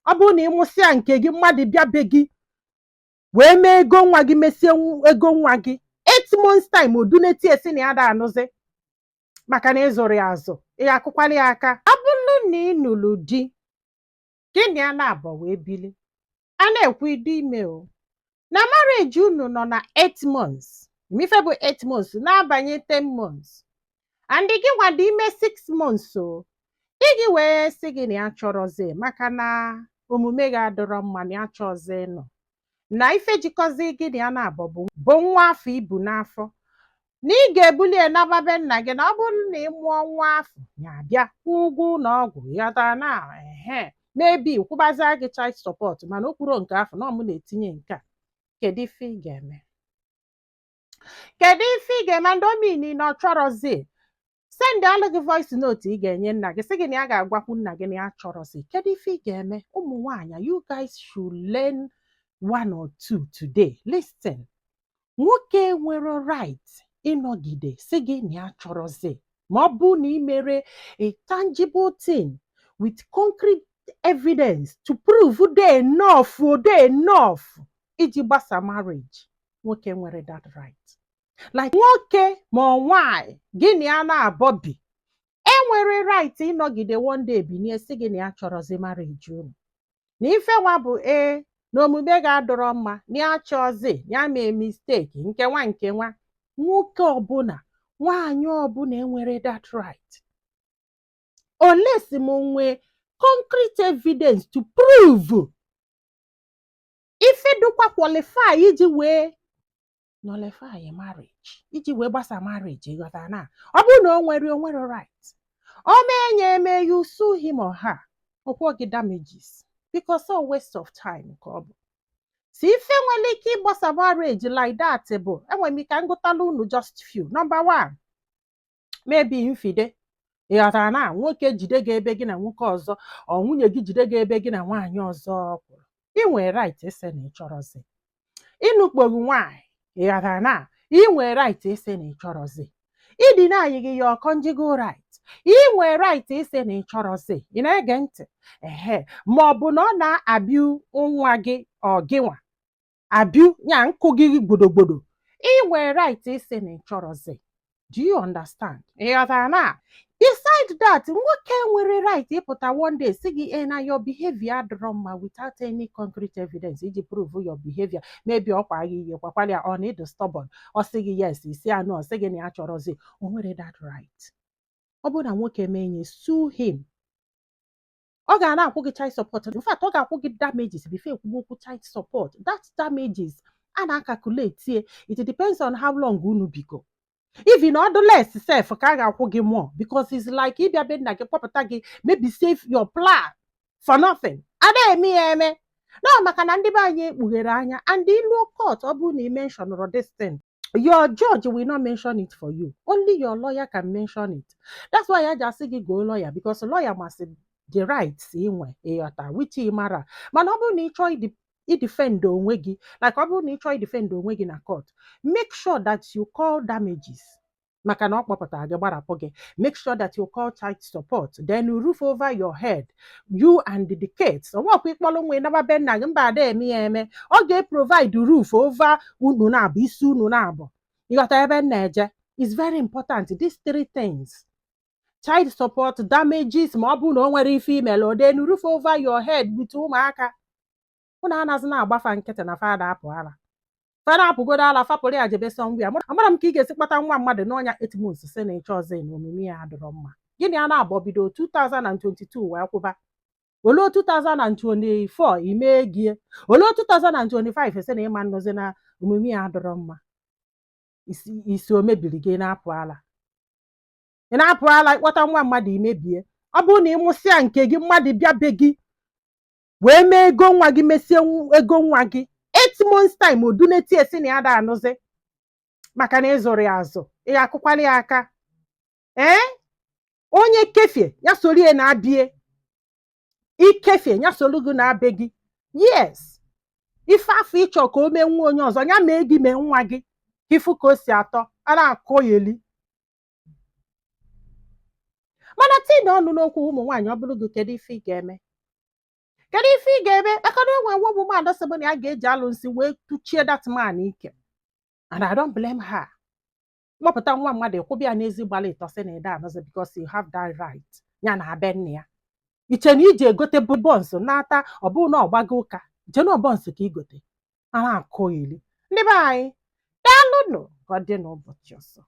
ọ bụrụ na ịmụsịa nke gị mmadụ bịa be gị wee mee ego nwa gị mesie ego nwa gị 8 months time oduneti esi na ya da anụzi maka na ịzụrụ ya azụ ya akụkwala ya aka. Ọ bụrụ na ị nụrụ di gị na ya na-abọ wee bili a na-ekwu ịdị ime o na marriage unu nọ na 8 months mife bụ 8 months na-abanye 10 months and gị nwa dị ime 6 months o di gị wee sị gị na ya chọrọzi maka na omume gị adịrọ mma na ya chọzi nọ na ife jikọzi gị na ya na-abọ bụ nwa afọ ibu n'afọ na ị ga-ebuli enababe nna gị na ọ bụrụ na ị mụọ nwa afọ ya abịa ụgwọ ụlọ ọgwụ ya taa na mebi kwụbazie gị child support mana o kwuru nke afọ na ọmụ na-etinye nke a kedu ife ị ga-eme ndị omini na ọ chọrọzi send alụ gị voice note ị ga-enye nna gị sị gị na ya ga-agwakwu nna gị na ya chọrọzi kedu ife ị ga-eme. Ụmụ nwaanyị, you guys should learn one or two today. Listen, nwoke nwere right ịnọgide sị gị na ya chọrọzi ma ọ bụ na ị mere a tangible thing with concrete evidence to prove dey enough iji gbasa marriage. Nwoke nwere that right. Like nwoke ma nwanyị gị na ya na-abọ bi enwere right ịnọgide one day binie sị gị na ya chọrọzi marriage unu na ife nwa bụ na omume ga-adọrọ mma na ya chọzi ya mee mistake nke nwa nwoke ọbụla nwaanyị ọbụla enwere that right unless m nwee concrete evidence to prove ife dụkwa qualify iji wee nullify marriage iji wee gbasa marriage ịghọta na ọ bụrụ na o nwere right o mee eme you sue him or her ọkwọ gị damages because so waste of time ka ọ bụ si ife nwere ike ịgbasa marriage like that bụ enwere m ike ngụtala unu just few. Number 1, maybe mfide ịghọtara na nwoke jide gị ebe gị na nwoke ọzọ ọ nwunye gị jide gị ebe gị na nwaanyị ọzọ kwụrụ ị nwere right ise na ịchọrọzi ịnụkpoghu nwaanyị ịghọtara na ị nwere right ise na ịchọrọzi ịdị na-anyị gị ya conjugal right ị nwere right ise na ịchọrọzi ị na-ege ntị ma ọ bụ na ọ na-abịu nwa gị ọ gịnwa abịu ya nkụ gị gbodogbodo ị nwere right ise na ịchọrọzi. Do you understand? ịghọtara na beside that nwoke nwere right ịpụta one day sị gị na your behavior adịrọ mma without any concrete evidence iji prove your behavior. Maybe ọkwa gị ihe kwakwala ya ọ na ịdị stubborn ọ sị gị yes isi anụ ọ sị gị na ya chọrọzi o nwere that right. Ọ bụrụ na nwoke mee nye sue him ọ ga na-akwụ gị child support. In fact ọ ga-akwụ gị damages before ekwugo okwu child support. That damages a na-calculate it depends on how long unu bigo. Even other less self ka a ga-akwụ gị more because it's like ịbịa be nna gị kpọpụta gị maybe save your plan for nothing. Ada eme ya eme no maka na ndị be anyị ekpughere anya and ilu court ọ bụrụ na ị mention this thing your judge will not mention it for you. Only your lawyer can mention it. That's why I just say go lawyer because lawyer must the rights inwe ịghọta which ị mara mana ọ bụrụ na ị chọọ defend onwe gị like ọ bụrụ na ị chọọ defend onwe gị na court make sure that you call damages maka na ọ kpọpụtara gị gbarapụ gị. Make sure that you call child support then you roof over your head you and the kids. Ọnwakwa ịkpọrọ nwa ịnaba be nna gị mba ada eme ya eme ọ ga-provide roof over unu na-abụ isi unu na-abụ ịghọta ebe nna eje. It's very important these 3 things: child support, damages ma ọ bụ na o nwere ife imele then roof over your head with ụmụaka. Ụnụ anaghịzi na-agbafa nkịtị na fada apụ ala fada apụgodo ala fapụrụ ya jebe somewhere. Amara m ka ị ga-esi kpata nwa mmadụ n'ọnya 8 months si na ịchọ ọzọ na omume ya adịrọ mma. Gịnị a na-abọ bido 2022 wee kwụba olo 2024 ime gị olo 2025 si na ịma nnọzi na omume ya adịrọ mma. Isi o mebiri gị na-apụ ala ị na-apụ ala ịkpọta nwa mmadụ imebie. Ọ bụrụ na ịmụsịa nke gị mmadụ bịa be gị wee mee ego nwa gị mesie ego nwa gị 8 months time oduneti esi na ya da anụzi maka na ịzụrụ ya azụ ị akụkwala ya aka onye kefie ya sorie na-abịa ikefie ya solu gị na-abịa gị. Yes ife afọ ịchọ ka o mee nwa onye ọzọ ya mee gị mee nwa gị ifu ka o si atọ a na-akọ ya eli. Mana tii na ọnụ n'okwu ụmụ nwaanyị ọ bụrụ gị kedu ife ị ga-eme kedu ife ị ga-eme ekọrọ enwe nwa woman sịbụ na ya ga-eji alụsị wee tụchie that man ike and I don't blame her. Kpọpụta nwa mmadụ ekwubi ya n'ezi gbala ịtọ sị na ede anọzọ because you have that right ya na abịa nne ya iche na iji egote bọnsụ n'ata ọ bụrụ na ọgbago ụka jee na bọnsụ ka igote a na-akụ iri ndị be anyị daalụnụ ka ọ dị n'ụbọchị ọzọ.